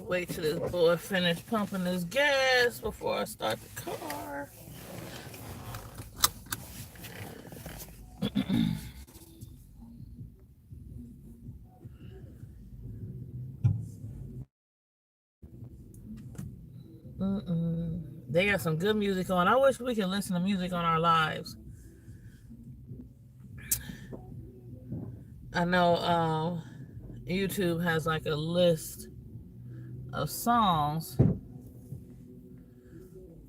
Wait till this boy finish pumping his gas before I start the car. They got some good music on. I wish we could listen to music on our lives. I know YouTube has like a list of songs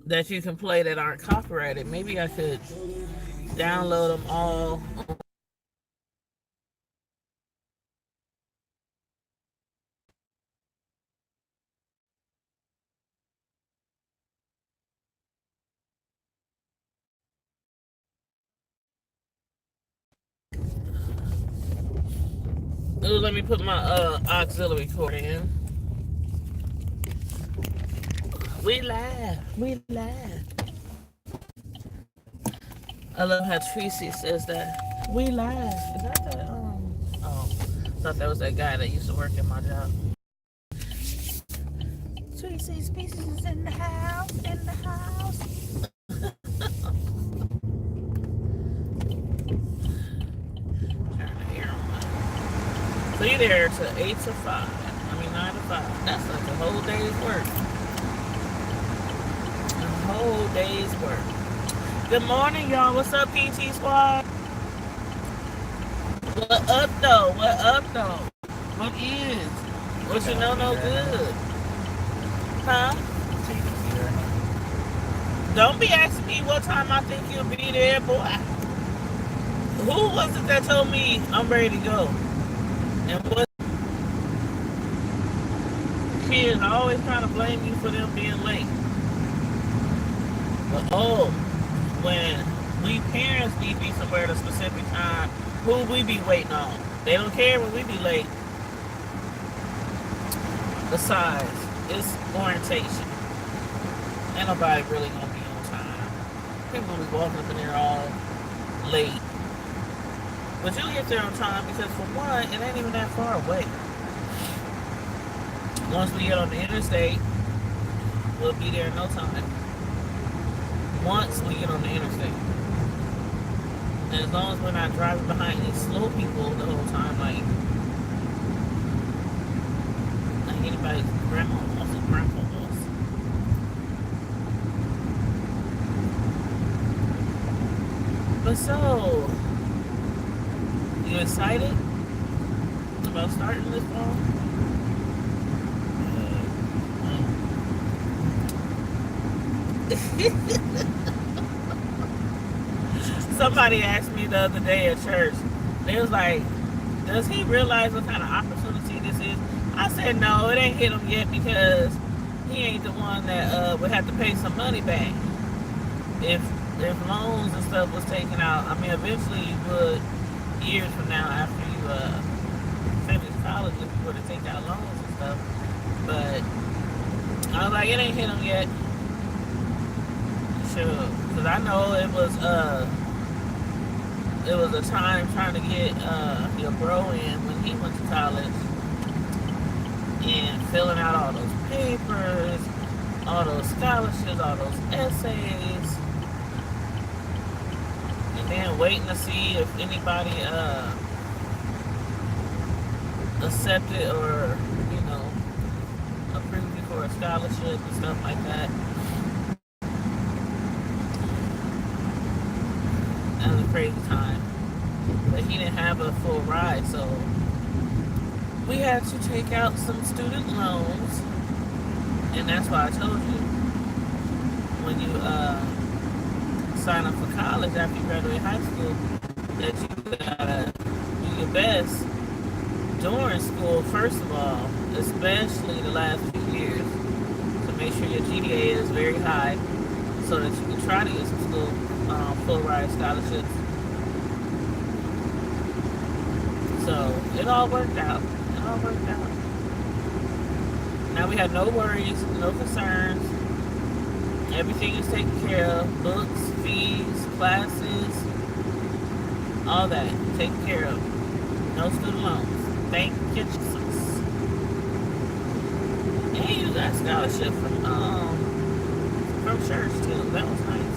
that you can play that aren't copyrighted. Maybe I could download them all. Ooh, let me put my auxiliary cord in. We laugh. We laugh. I love how Tracy says that. We laugh. Is that that? Oh, I thought that was that guy that used to work at my job. Tracy Species is in the house. In the house. Turn the air on. So you're there to 8 to 5. I mean 9 to 5. That's like a whole day's work. A whole day's work. Good morning, y'all. What's up, PT Squad? What up, though? What up, though? What is? What you know no good? Huh? Don't be asking me what time I think you'll be there, boy. Who was it that told me I'm ready to go? And what kids are always trying to blame you for them being late. But when we parents need to be somewhere at a specific time, who we be waiting on? They don't care when we be late. Besides, it's orientation. Ain't nobody really gonna be on time. People be walking up in there all late. But you'll get there on time because for one, it ain't even that far away. Once we get on the interstate, we'll be there in no time. Once we get on the interstate. And as long as we're not driving behind these slow people the whole time, like anybody's grandma or grandpa was. But so, you excited about starting this fall? Somebody asked me the other day at church, they was like, does he realize what kind of opportunity this is? I said, no, it ain't hit him yet because he ain't the one that would have to pay some money back. If loans and stuff was taken out, I mean, eventually you would, years from now after you finish college, if you were to take out loans and stuff. But I was like, it ain't hit him yet. Sure, because I know it was a time trying to get your bro in when he went to college and filling out all those papers, all those scholarships, all those essays, and then waiting to see if anybody accepted or, approved you for a scholarship and stuff like that. That was a crazy time. But he didn't have a full ride, so we had to take out some student loans. And that's why I told you, when you sign up for college after you graduate high school, that you gotta do your best during school, first of all, especially the last few years, to make sure your GPA is very high so that you can try to get some school full ride scholarships. So it all worked out. It all worked out. Now we have no worries, no concerns. Everything is taken care of. Books, fees, classes, all that taken care of. No student loans. Thank you, Jesus. got a scholarship from church too. That was nice.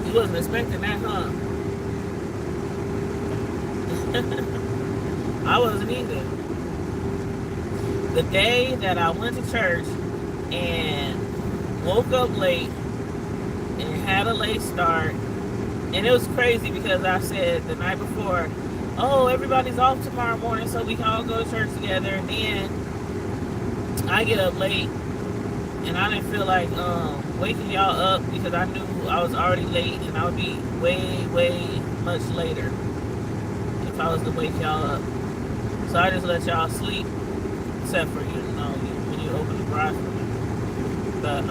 You wasn't expecting that, huh? I wasn't either. The day that I went to church and woke up late and had a late start, and it was crazy because I said the night before, oh, everybody's off tomorrow morning so we can all go to church together. And then I get up late and I didn't feel like waking y'all up because I knew I was already late and I would be way, way much later if I was to wake y'all up. So I just let y'all sleep, except for when you open the garage for me. But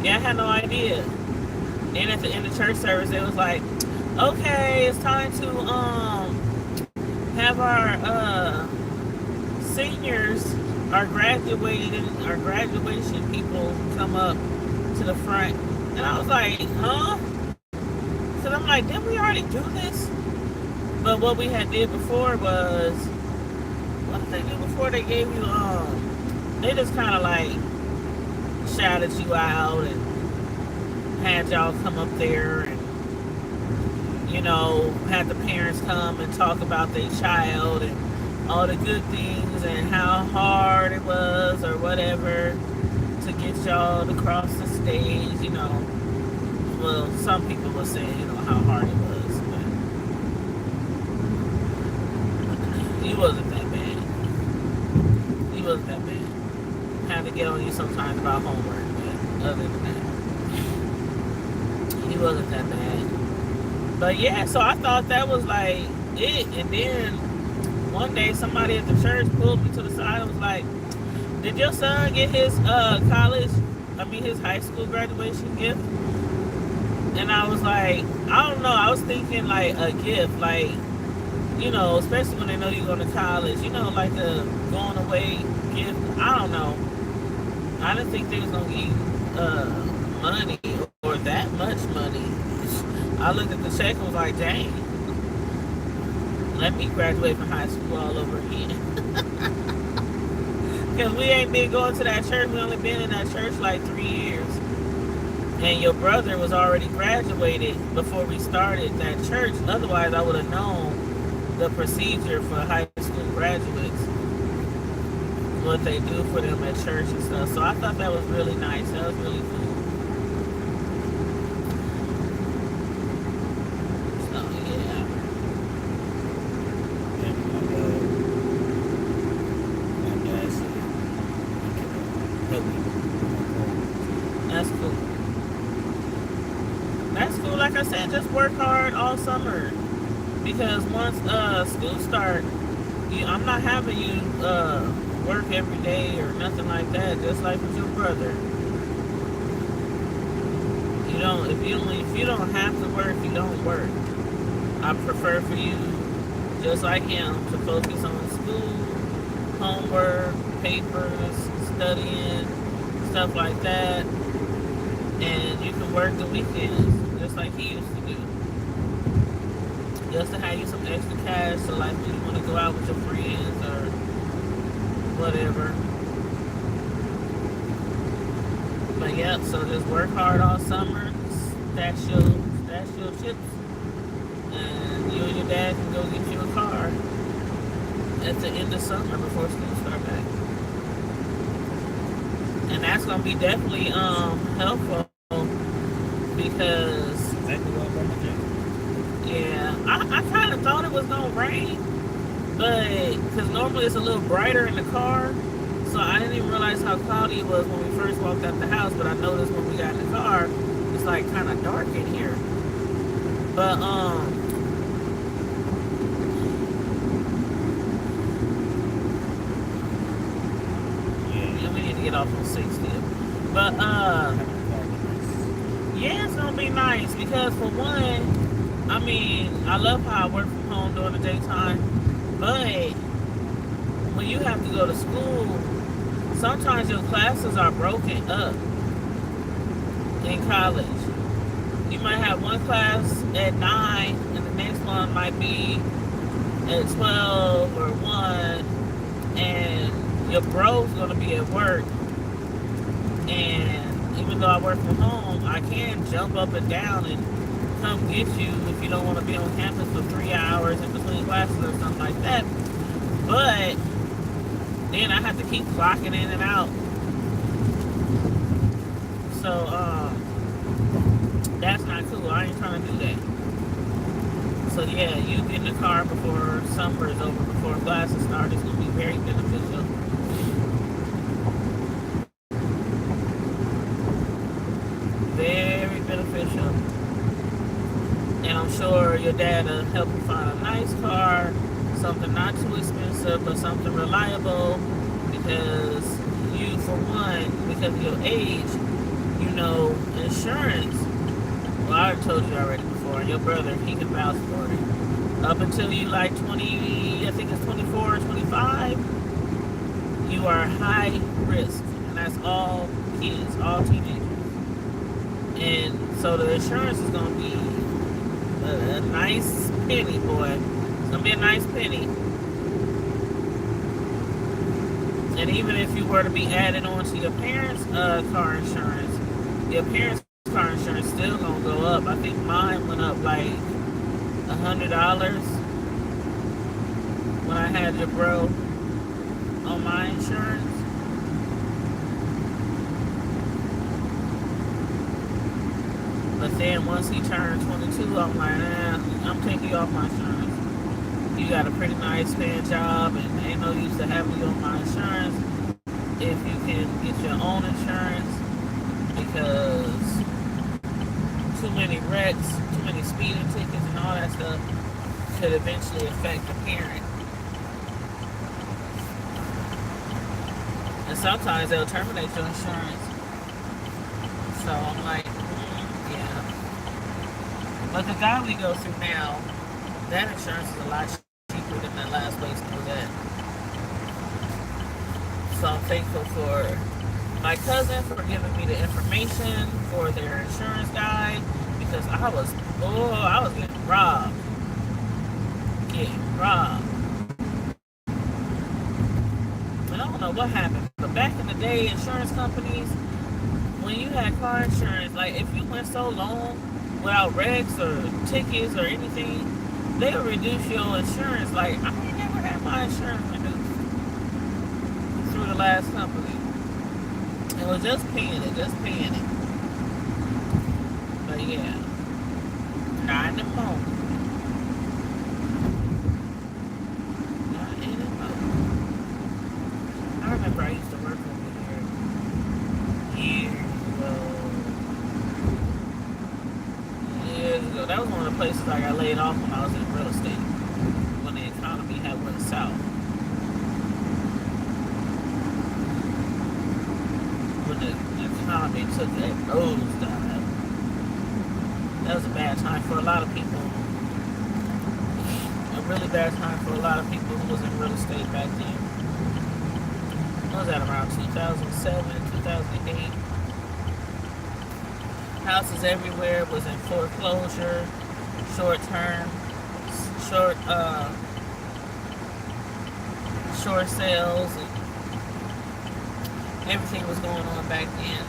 yeah, I had no idea. And at the end of church service, it was like, okay, it's time to have our seniors, our graduation people come up to the front. And I was like, huh? So I'm like, didn't we already do this? But what we had did before was, what did they do before? They gave you, they just kind of like shouted you out and had y'all come up there and, had the parents come and talk about their child and all the good things and how hard it was or whatever to get y'all to cross the stage, Well, some people were saying, how hard it was, but it wasn't that bad. It wasn't that bad. Had to get on you sometimes about homework, but other than that, it wasn't that bad. But yeah, so I thought that was like it. And then one day somebody at the church pulled me to the side and was like, did your son get his his high school graduation gift? And I was like, I don't know. I was thinking like a gift, like, especially when they know you're going to college, like a going away gift. I don't know. I didn't think they was going to give money or that much money. I looked at the check and was like, dang, let me graduate from high school all over again. Because we ain't been going to that church. We only been in that church like 3 years. And your brother was already graduated before we started that church. Otherwise, I would have known the procedure for high school graduates, what they do for them at church and stuff. So I thought that was really nice. That was really cool. Like I said, just work hard all summer, because once school starts, I'm not having you work every day or nothing like that. Just like with your brother, if you don't have to work, you don't work. I prefer for you, just like him, to focus on school, homework, papers, studying, stuff like that, and you can work the weekends. Just like he used to do. Just to have you some extra cash, so like when you want to go out with your friends or whatever. But yep, so just work hard all summer, stash your chips, and you and your dad can go get you a car at the end of summer before school starts back. And that's gonna be definitely helpful. Because yeah, I kind of thought it was gonna rain, but because normally it's a little brighter in the car, so I didn't even realize how cloudy it was when we first walked out the house. But I noticed when we got in the car, it's like kind of dark in here. But yeah, we need to get off on 60. But yeah, it's gonna be nice because for one, I love how I work from home during the daytime, but when you have to go to school, sometimes your classes are broken up in college. You might have one class at 9 and the next one might be at 12 or 1, and your bro's gonna be at work, and even though I work from home, I can jump up and down and come get you if you don't want to be on campus for 3 hours in between classes or something like that. But then I have to keep clocking in and out. So that's not cool. I ain't trying to do that. So yeah, you get in the car before summer is over, before classes start. It's gonna be very beneficial. Very beneficial. And I'm sure your dad will help you find a nice car, something not too expensive, but something reliable. Because you, for one, because of your age, you know, insurance. Well, I told you already before. Your brother, he can vouch for it. Up until you like 20, I think it's 24 or 25, you are high risk, and that's all kids, all teenagers. And so the insurance is going to be a nice penny, boy. It's going to be a nice penny. And even if you were to be added on to your parents' car insurance, your parents' car insurance still going to go up. I think mine went up like $100 when I had your bro on my insurance. But then once he turned 22, I'm like, I'm taking you off my insurance. You got a pretty nice paying job, and ain't no use to having you on my insurance if you can get your own insurance, because too many wrecks, too many speeding tickets, and all that stuff could eventually affect the parent. And sometimes they'll terminate your insurance. So I'm like, yeah. But the guy we go through now, that insurance is a lot cheaper than that last place to do that. So I'm thankful for my cousin for giving me the information for their insurance guide, because I was getting robbed. And I don't know what happened, but back in the day, insurance companies, when you had car insurance, like if you went so long without wrecks or tickets or anything, they would reduce your insurance. Like, I ain't never had my insurance reduced through the last company. It was just paying it. But yeah, not anymore. Not anymore. I remember I used to work over here years ago. That was one of the places I got laid off when I was in real estate, when the economy had went south. When the economy took that nosedive. That was a bad time for a lot of people. A really bad time for a lot of people who was in real estate back then. What was that, around 2007, 2008? Houses everywhere was in foreclosure, short sales, and everything was going on back then.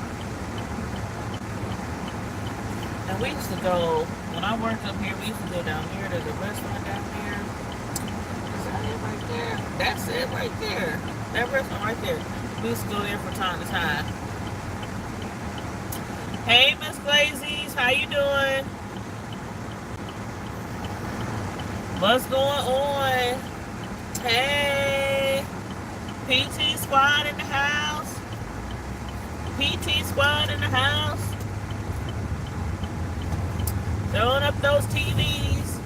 And we used to go, when I worked up here, we used to go down here. There's a restaurant down here. Is that it right there? That's it right there. That restaurant right there. We used to go there from time to time. Hey, Miss Glazies, how you doing? What's going on? Hey, PT Squad in the house. PT Squad in the house. Throwing up those TVs.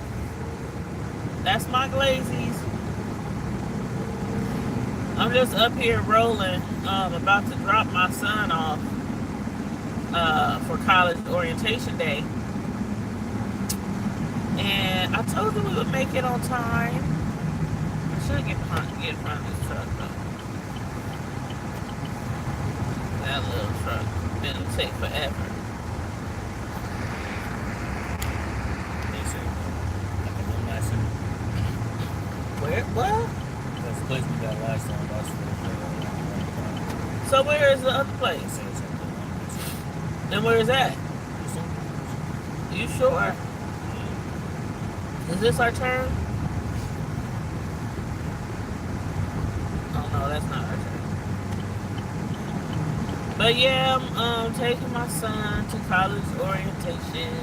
That's my Glazies. I'm just up here rolling, about to drop my son off for college orientation day. And I told you we would make it on time. I should get in front of this truck though. That little truck, it'll take forever. Where? What? That's the place we got last time. That's So where is the other place? And where is that? You sure? Is this our turn? Oh no, that's not our turn. But yeah, I'm taking my son to college orientation.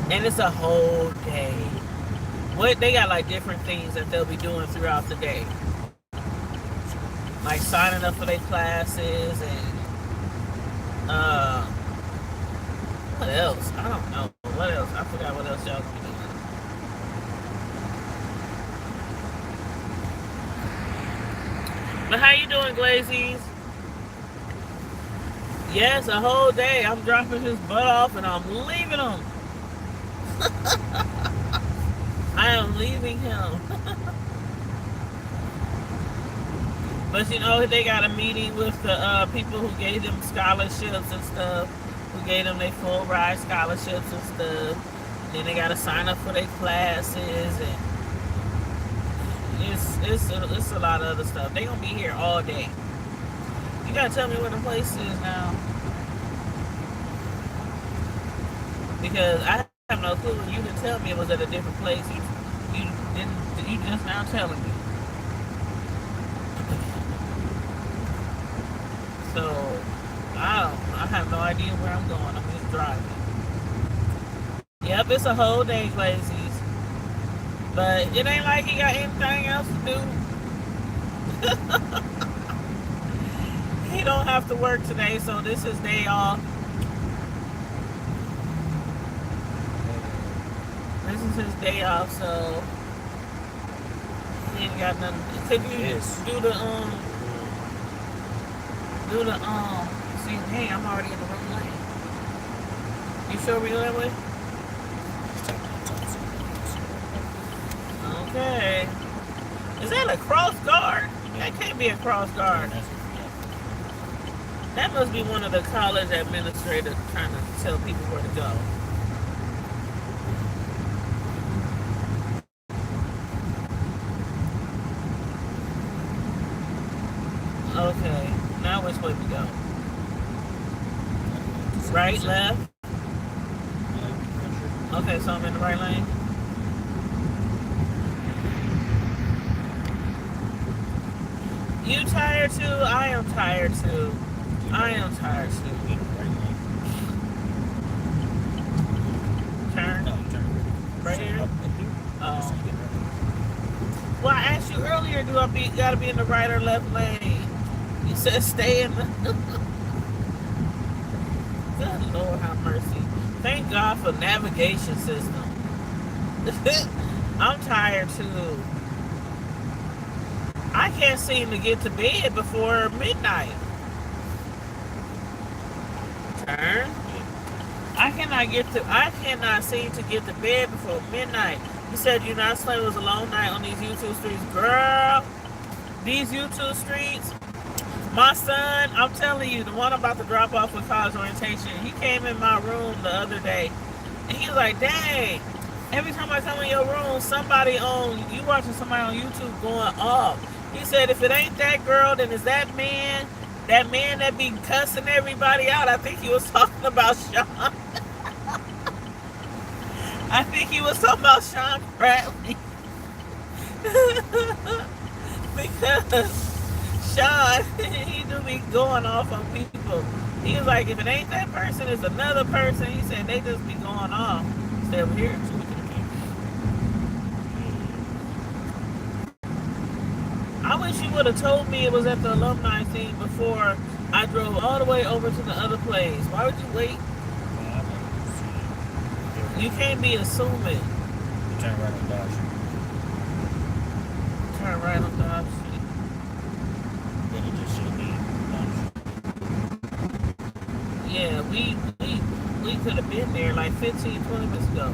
And it's a whole day. What they got like different things that they'll be doing throughout the day. Like signing up for their classes and what else? I don't know. What else? I forgot what else y'all gonna be doing. But how you doing, Glazies? Yes, a whole day. I'm dropping his butt off and I'm leaving him. I am leaving him. But you know, they got a meeting with the people who gave them scholarships and stuff, who gave them their full ride scholarships and stuff. And then they got to sign up for their classes, and it's a lot of other stuff. They gonna be here all day. You gotta tell me where the place is now, because I have no clue. You didn't tell me it was at a different place. You didn't. You just now telling me. So I have no idea where I'm going. I'm just driving. Yep, it's a whole day, Glazies. But it ain't like he got anything else to do. He don't have to work today, so this is day off. This is his day off, so he ain't got nothing. Could you do the see, hey, I'm already in the wrong lane. You sure we go that way? Okay. Is that a cross guard? That can't be a cross guard. That must be one of the college administrators trying to tell people where to go. Okay. Now which way we go? Right, left? Okay, so I'm in the right lane. You tired too? I am tired too. I am tired too. Turn? Right here? Oh. Well, I asked you earlier, do I gotta be in the right or left lane? You said stay in the... Good Lord, have mercy. Thank God for navigation system. I'm tired too. I can't seem to get to bed before midnight. Turn. I cannot seem to get to bed before midnight. You said you not slept. It was a long night on these YouTube streets. Girl, these YouTube streets. My son, I'm telling you, the one I'm about to drop off with college orientation, he came in my room the other day, and he was like, dang, every time I come in your room, you watching somebody on YouTube going off. He said, if it ain't that girl, then it's that man that be cussing everybody out. I think he was talking about Sean. I think he was talking about Sean Bradley. Because Sean, he do be going off on people. He was like, if it ain't that person, it's another person. He said, they just be going off. Stay over here. I wish you would have told me it was at the alumni thing before I drove all the way over to the other place. Why would you wait? You can't be assuming. Turn right on Dodge Street. Turn right on Dodge Street. Then it just should be Dodge Street. Yeah, we could have been there like 15, 20 minutes ago.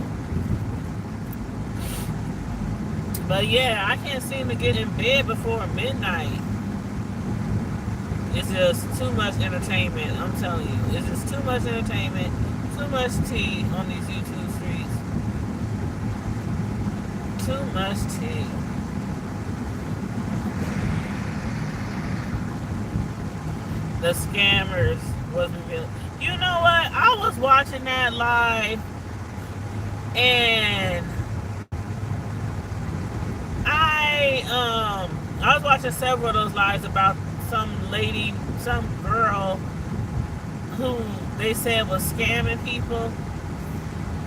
But yeah, I can't seem to get in bed before midnight. It's just too much entertainment, I'm telling you. It's just too much entertainment, too much tea on these YouTube streets. Too much tea. The scammers was revealed. You know what? I was watching that live, and I was watching several of those lives about some lady, some girl who they said was scamming people,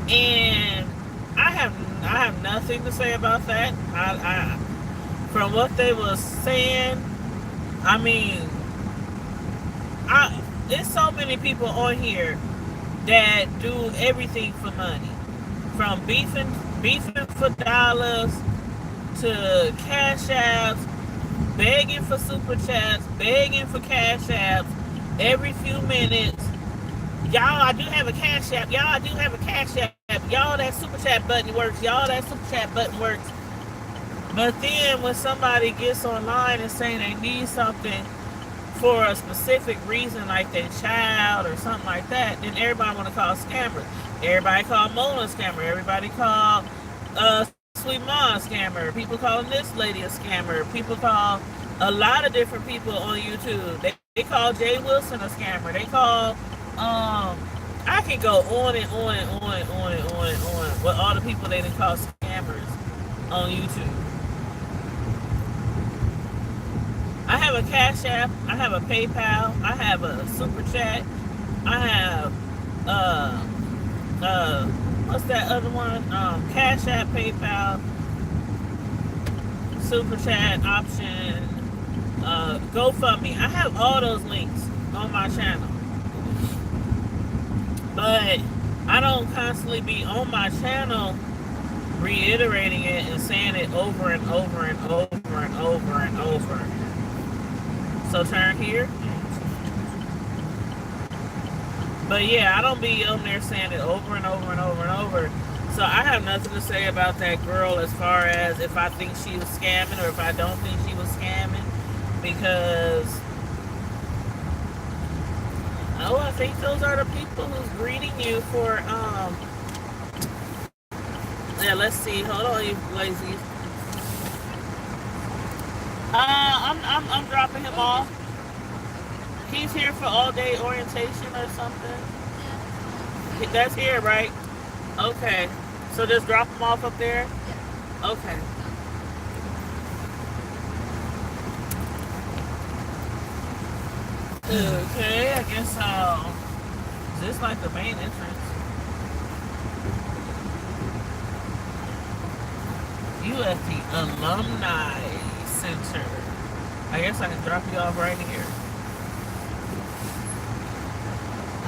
and I have nothing to say about that. I from what they was saying, I mean, there's so many people on here that do everything for money, from beefing for dollars to cash apps, begging for super chats, begging for cash apps every few minutes. Y'all, I do have a cash app. Y'all, I do have a cash app. Y'all, that super chat button works. Y'all, that super chat button works. But then when somebody gets online and saying they need something for a specific reason, like their child or something like that, then everybody want to call scammers. Everybody call Mona a scammer. Everybody call Sweet Mom a scammer. People calling this lady a scammer. People call a lot of different people on YouTube. They call Jay Wilson a scammer. They call I can go on and on and on and on and on and on with all the people they didn't call scammers on YouTube. I have a Cash App, I have a PayPal, I have a Super Chat, I have what's that other one? Cash App, PayPal, Super Chat option, GoFundMe. I have all those links on my channel. But I don't constantly be on my channel reiterating it and saying it over and over and over and over and over. So turn here. But yeah, I don't be on there saying it over and over and over and over. So I have nothing to say about that girl as far as if I think she was scamming or if I don't think she was scamming. Because I think those are the people who's greeting you for yeah, let's see. Hold on, you lazy. I'm dropping him off. He's here for all day orientation or something. That's here, right? Okay. So just drop him off up there? Okay. Okay, I guess is this like the main entrance? You at the Alumni Center. I guess I can drop you off right here.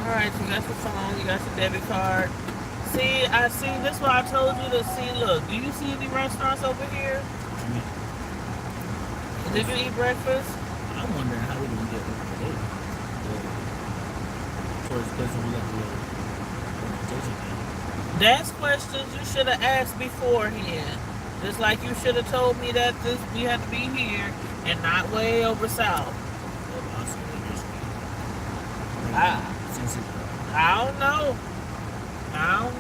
Alright, you got your phone, you got your debit card. See, this is what I told you to see. Look, do you see any restaurants over here? Did you eat breakfast? I'm wondering how we didn't get over there. Towards the place where we got the orientation. That's questions you should have asked beforehand. Just like you should have told me that we had to be here and not way over south. I don't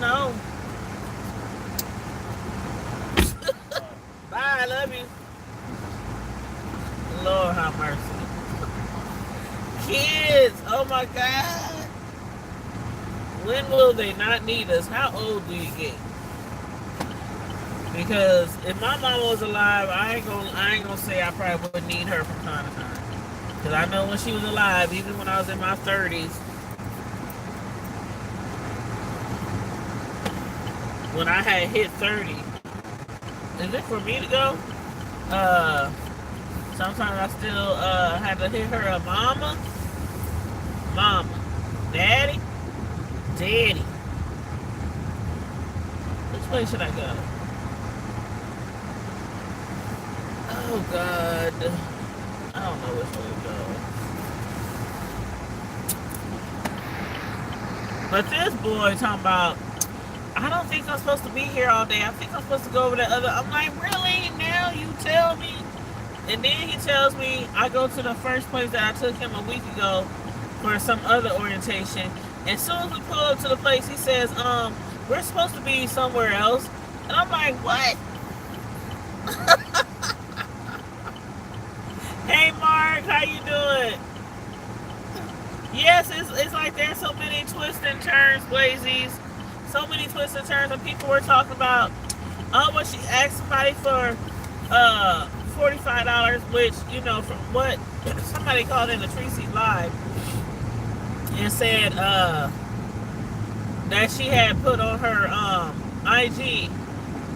know. Bye, I love you. Lord have mercy. Kids, oh my God. When will they not need us? How old do you get? Because if my mama was alive, I ain't gonna say I probably wouldn't need her from time to time. Because I know when she was alive, even when I was in my 30s, when I had hit 30, is it for me to go? Sometimes I still had to hit her a mama, daddy. Which way should I go? Oh God, I don't know which way to go. But this boy talking about, I don't think I'm supposed to be here all day. I think I'm supposed to go over that other. I'm like, really? Now you tell me? And then he tells me I go to the first place that I took him a week ago for some other orientation. As soon as we pull up to the place, he says, we're supposed to be somewhere else. And I'm like, what? Hey Mark, how you doing? Yes, it's like there's so many twists and turns, Blazies. So many twists and turns, and people were talking about, oh, when she asked somebody for $45, which, you know, from what somebody called in the Tracy Live and said that she had put on her IG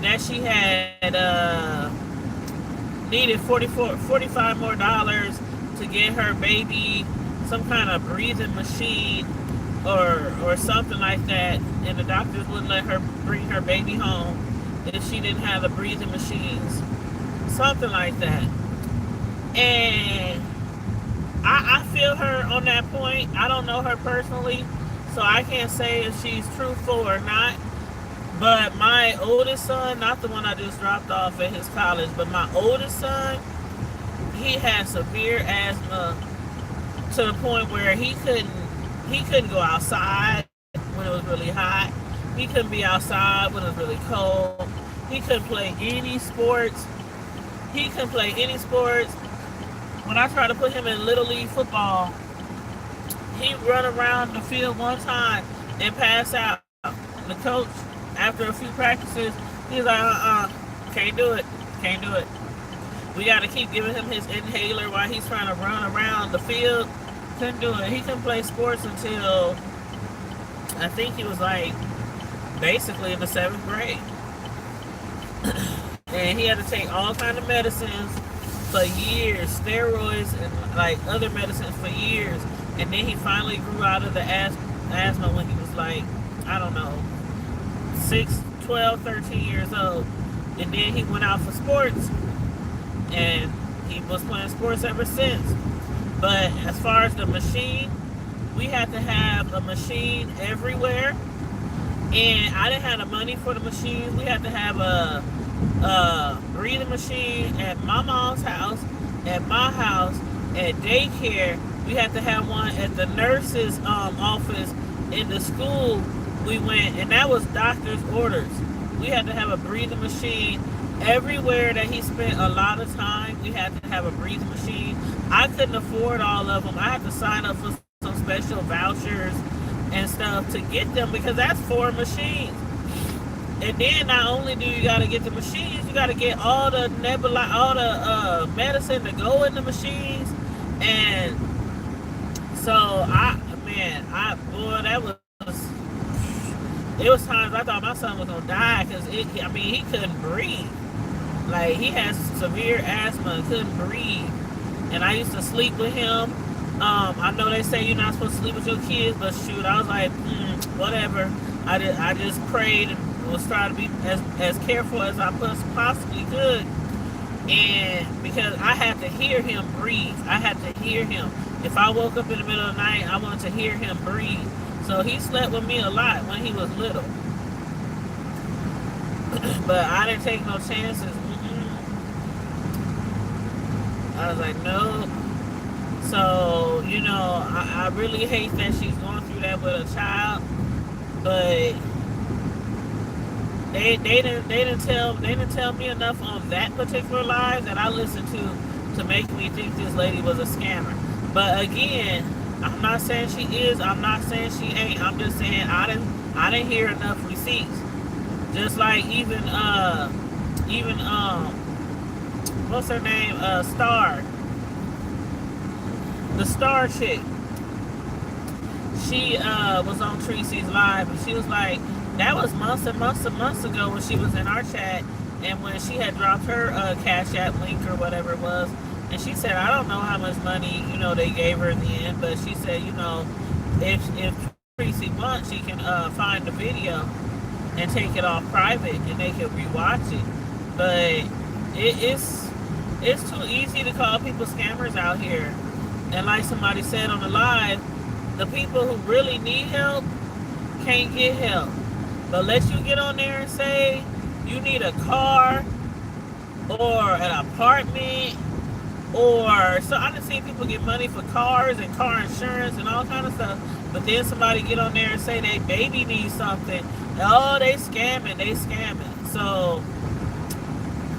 that she had needed 45 more dollars to get her baby some kind of breathing machine or something like that, and the doctors wouldn't let her bring her baby home if she didn't have the breathing machines, something like that. And I feel her on that point. I don't know her personally, so I can't say if she's truthful or not. But my oldest son, not the one I just dropped off at his college, but my oldest son, he had severe asthma to the point where he couldn't go outside when it was really hot. He couldn't be outside when it was really cold. He couldn't play any sports. When I tried to put him in Little League football, he run around the field one time and pass out. The coach, after a few practices, he's like, can't do it. We got to keep giving him his inhaler while he's trying to run around the field. Couldn't do it. He couldn't play sports until I think he was like basically in the 7th grade. And he had to take all kind of medicines for years, steroids and like other medicines for years. And then he finally grew out of the asthma when he was like, I don't know, 12, 13 years old. And then he went out for sports, and he was playing sports ever since. But as far as the machine, we had to have a machine everywhere. And I didn't have the money for the machines. We had to have a breathing machine at my mom's house, at my house, at daycare. We had to have one at the nurse's office in the school we went, and that was doctor's orders. We had to have a breathing machine everywhere that he spent a lot of time. We had to have a breathing machine. I couldn't afford all of them. I had to sign up for some special vouchers and stuff to get them, because that's 4 machines. And then not only do you got to get the machines, you got to get all the medicine to go in the machines. And so it was times I thought my son was gonna die, because he couldn't breathe. Like, he has severe asthma and couldn't breathe. And I used to sleep with him. I know they say you're not supposed to sleep with your kids, but shoot, I was like, whatever. I just prayed and was trying to be as careful as I possibly could. And because I had to hear him breathe. I had to hear him. If I woke up in the middle of the night, I wanted to hear him breathe. So he slept with me a lot when he was little. But I didn't take no chances. I was like, no. So, you know, I really hate that she's going through that with a child. But they didn't tell me enough on that particular live that I listened to make me think this lady was a scammer. But again, I'm not saying she is. I'm not saying she ain't. I'm just saying I didn't hear enough receipts. Just like even what's her name? Star. The Star chick. She was on Tracy's live, and she was like, that was months and months and months ago when she was in our chat, and when she had dropped her Cash App link or whatever it was. And she said, I don't know how much money, you know, they gave her in the end, but she said, you know, if Tracy wants, she can find the video and take it off private, and they can rewatch it. But it's too easy to call people scammers out here. And like somebody said on the live, the people who really need help can't get help. But let you get on there and say you need a car or an apartment, or so I done seen people get money for cars and car insurance and all kind of stuff. But then somebody get on there and say they baby needs something. Oh, they scamming. So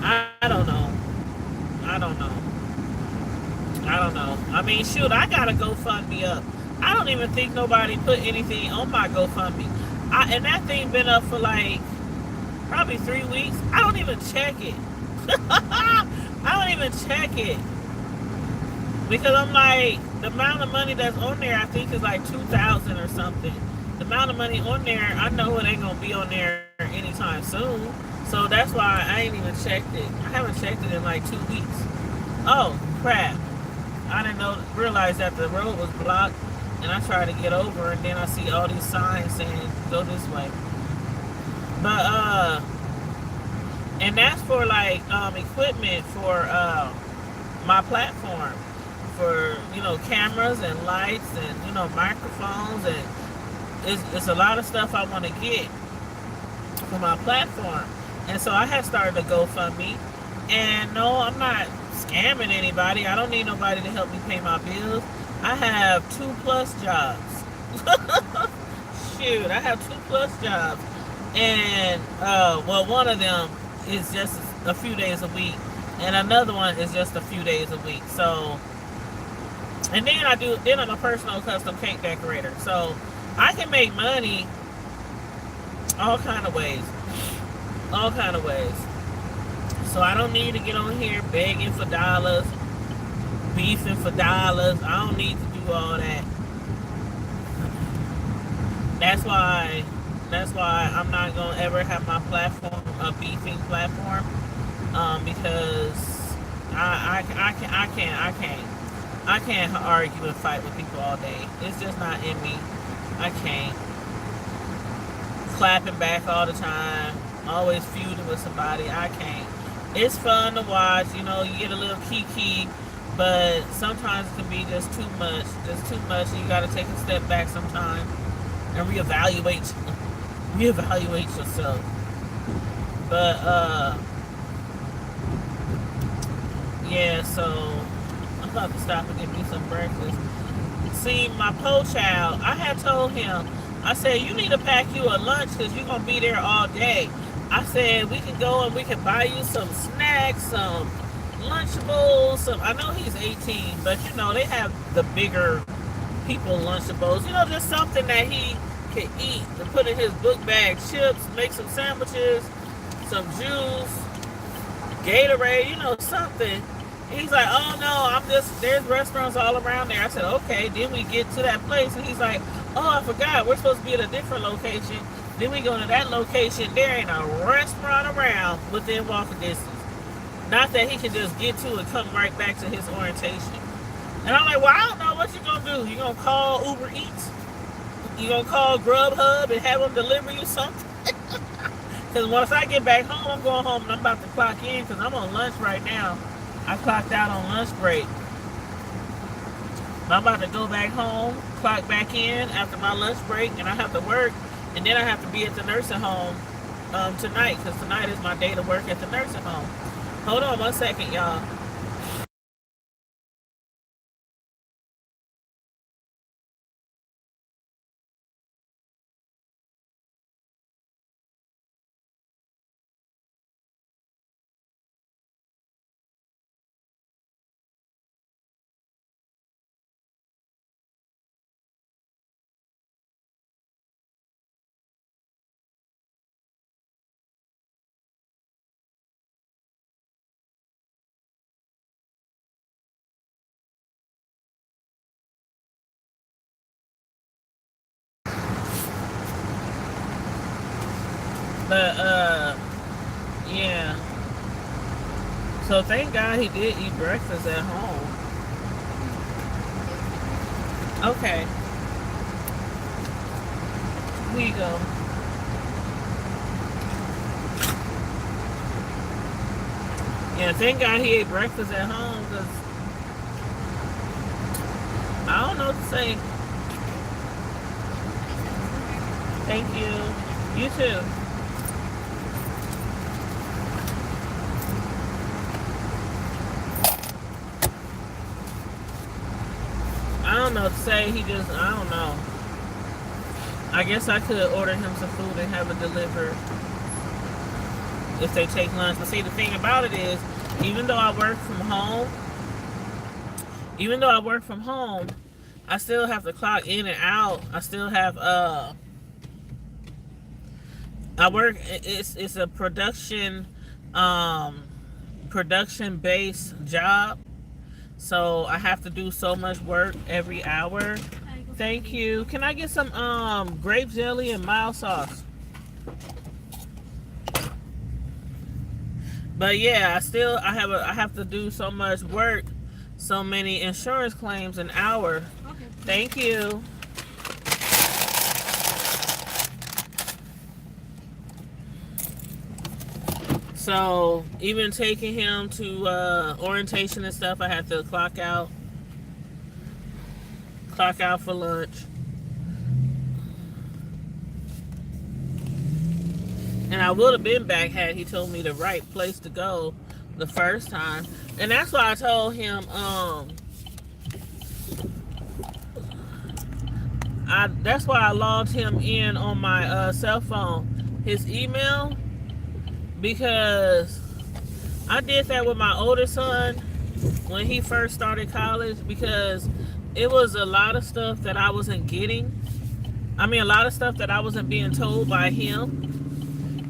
I don't know. I mean, shoot, I gotta GoFundMe up. I don't even think nobody put anything on my GoFundMe. And that thing been up for like probably 3 weeks. I don't even check it. I don't even check it because I'm like, the amount of money that's on there, I think is like 2,000 or something. The amount of money on there, I know it ain't gonna be on there anytime soon. So that's why I ain't even checked it. I haven't checked it in like 2 weeks. Oh crap! I didn't realize that the road was blocked, and I tried to get over, and then I see all these signs saying go this way. But and that's for like equipment for my platform, for cameras and lights and microphones, and it's a lot of stuff I want to get for my platform. And so I had started a GoFundMe, and no, I'm not scamming anybody. I don't need nobody to help me pay my bills. I have 2+ jobs. Shoot, I have 2+ jobs, and well, one of them is just a few days a week, and another one is just a few days a week. So, and then I'm a personal custom cake decorator, so I can make money all kind of ways. So I don't need to get on here begging for dollars, beefing for dollars. I don't need to do all that. That's why I'm not gonna ever have my platform a beefing platform, because I can't argue and fight with people all day. It's just not in me. I can't. Clapping back all the time, always feuding with somebody. I can't. It's fun to watch, you get a little kiki, but sometimes it can be just too much. And you gotta take a step back sometimes and reevaluate yourself. But yeah, so I'm about to stop and get me some breakfast. See, my po child, I had told him, I said, you need to pack you a lunch because you're gonna be there all day. I said, we can go and we can buy you some snacks, some Lunchables, I know he's 18, but they have the bigger people Lunchables, just something that he can eat and put in his book bag. Chips, make some sandwiches, some juice, Gatorade, something. He's like, oh no, there's restaurants all around there. I said, okay. Then we get to that place and he's like, oh, I forgot, we're supposed to be at a different location. Then we go to that location, there ain't a restaurant around within walking distance. Not that he can just get to and come right back to his orientation. And I'm like, well, I don't know what you're going to do. You going to call Uber Eats? You going to call Grubhub and have them deliver you something? Because once I get back home, I'm going home and I'm about to clock in because I'm on lunch right now. I clocked out on lunch break. I'm about to go back home, clock back in after my lunch break, and I have to work. And then I have to be at the nursing home tonight, because tonight is my day to work at the nursing home. Hold on 1 second, y'all. But, yeah. So thank God he did eat breakfast at home. Okay. Here you go. Yeah, thank God he ate breakfast at home, because I don't know what to say. Thank you. You too. I don't know what to say. I don't know. I guess I could order him some food and have it delivered if they take lunch. But see, the thing about it is, even though I work from home, I still have to clock in and out. I still have I work. It's a um production based job. So I have to do so much work every hour. Thank you. Can I get some grape jelly and mild sauce? But yeah, I have to do so much work, so many insurance claims an hour. Okay. Thank you. So even taking him to orientation and stuff, I have to clock out for lunch. And I would have been back had he told me the right place to go the first time. And that's why I told him, that's why I logged him in on my cell phone, his email, because I did that with my older son when he first started college, because it was a lot of stuff that I wasn't getting. I mean, a lot of stuff that I wasn't being told by him.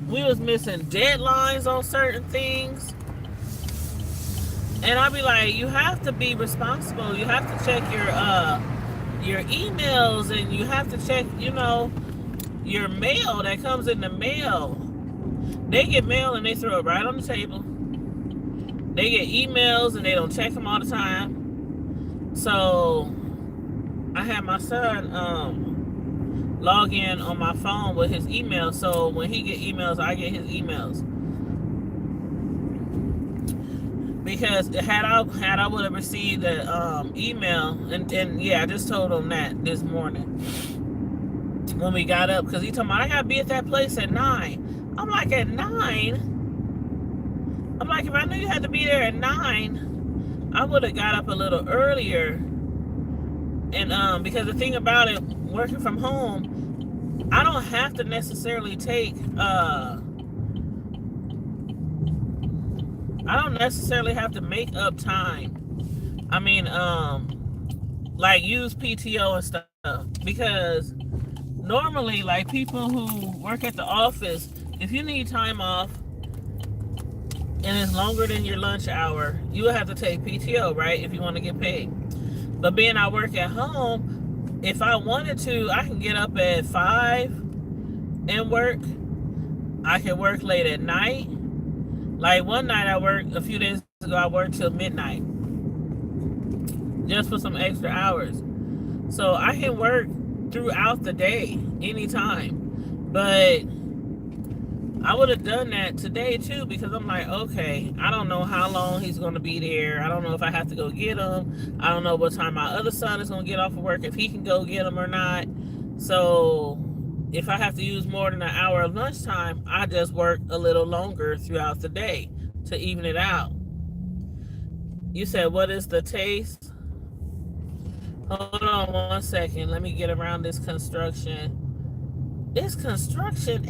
We was missing deadlines on certain things. And I'd be like, you have to be responsible. You have to check your emails, and you have to check, your mail that comes in the mail. They get mail and they throw it right on the table. They get emails and they don't check them all the time. So I had my son log in on my phone with his email, so when he get emails, I get his emails. Because had I would have received the email, and yeah, I just told him that this morning when we got up, because he told me I gotta be at that place at 9. I'm like, at 9? I'm like, if I knew you had to be there at 9, I would have got up a little earlier. And because the thing about it, working from home, I don't have to necessarily make up time. I mean, like use PTO and stuff, because normally, like people who work at the office, if you need time off and it's longer than your lunch hour, you will have to take PTO, right? If you want to get paid. But being I work at home, if I wanted to, I can get up at 5 and work. I can work late at night. Like one night a few days ago, I worked till midnight. Just for some extra hours. So I can work throughout the day, anytime. But I would have done that today too, because I'm like, okay, I don't know how long he's going to be there. I don't know if I have to go get him. I don't know what time my other son is going to get off of work, if he can go get him or not. So if I have to use more than an hour of lunchtime, I just work a little longer throughout the day to even it out. You said, what is the taste? Hold on 1 second. Let me get around this construction. It's construction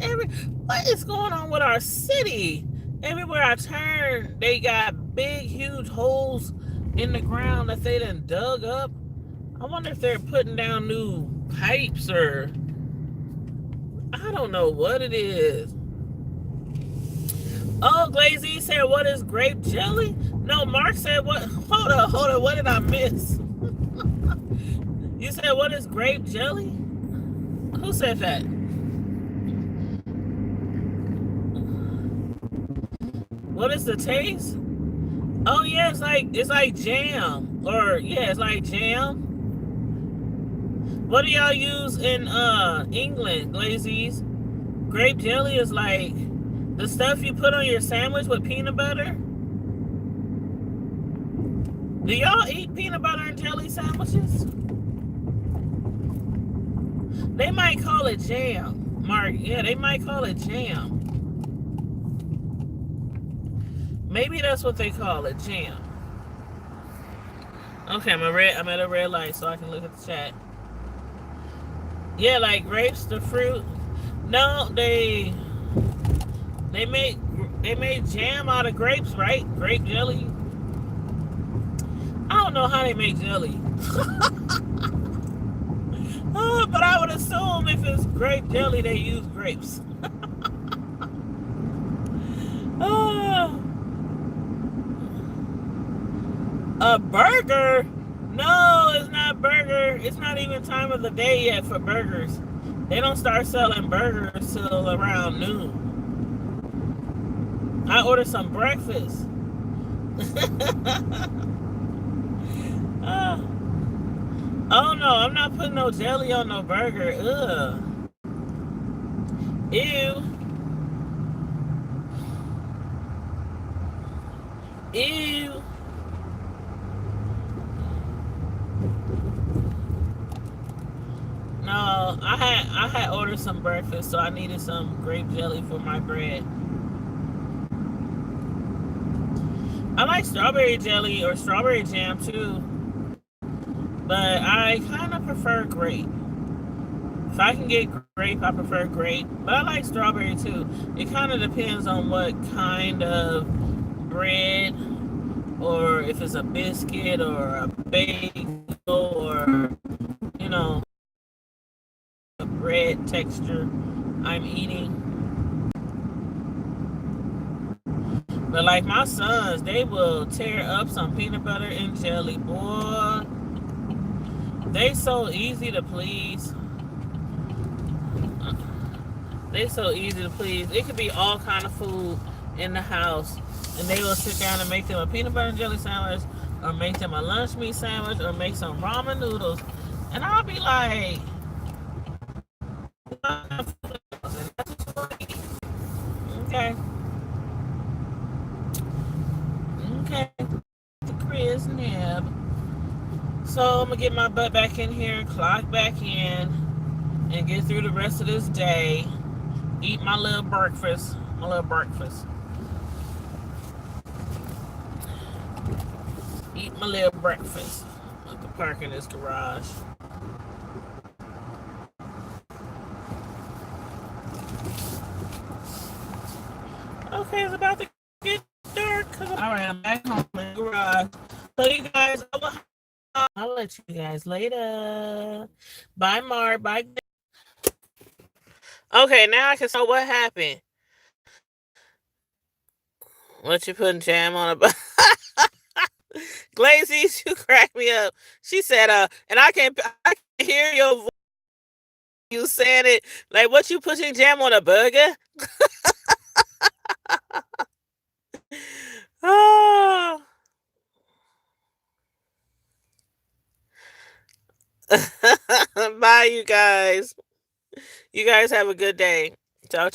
what is going on with our city? Everywhere I turn, they got big, huge holes in the ground that they done dug up. I wonder if they're putting down new pipes, or I don't know what it is. Oh, Glazy said, what is grape jelly? No, Mark said, what? Hold on. What did I miss? You said, what is grape jelly? Who said that? What is the taste? Oh yeah, it's like jam. Or yeah, it's like jam. What do y'all use in England, Glazies? Grape jelly is like the stuff you put on your sandwich with peanut butter. Do y'all eat peanut butter and jelly sandwiches? They might call it jam, Mark. Yeah, they might call it jam. Maybe that's what they call it, jam. Okay, I'm at a red light so I can look at the chat. Yeah, like grapes, the fruit. No, they made jam out of grapes, right? Grape jelly. I don't know how they make jelly. if it's grape jelly, they use grapes. Oh, a burger? No, it's not burger. It's not even time of the day yet for burgers. They don't start selling burgers till around noon. I ordered some breakfast. Oh. Oh no, I'm not putting no jelly on no burger. Ugh. Ew. Ew. No, I had ordered some breakfast, so I needed some grape jelly for my bread. I like strawberry jelly or strawberry jam too, but I kind of prefer grape. If I can get grape, I prefer grape, but I like strawberry too. It kind of depends on what kind of bread, or if it's a biscuit or a bagel, or you know, a bread texture I'm eating. But like my sons, they will tear up some peanut butter and jelly, boy. They so easy to please. They so easy to please. It could be all kind of food in the house, and they will sit down and make them a peanut butter and jelly sandwich, or make them a lunch meat sandwich, or make some ramen noodles, and I'll be like, okay, okay, the Chris Neb. So I'm gonna get my butt back in here, clock back in, and get through the rest of this day. Eat my little breakfast. My little breakfast. Eat my little breakfast. I can park in this garage. Okay, it's about to get dark. Alright, I'm back home in the garage. So you guys, I'll let you guys later. Bye, Mark. Bye. Okay, now I can see what happened. What you putting jam on a Glazy, you crack me up. She said, and I can hear your voice. You saying it like, what you putting jam on a burger? Oh. Bye, you guys. You guys have a good day. Talk to you.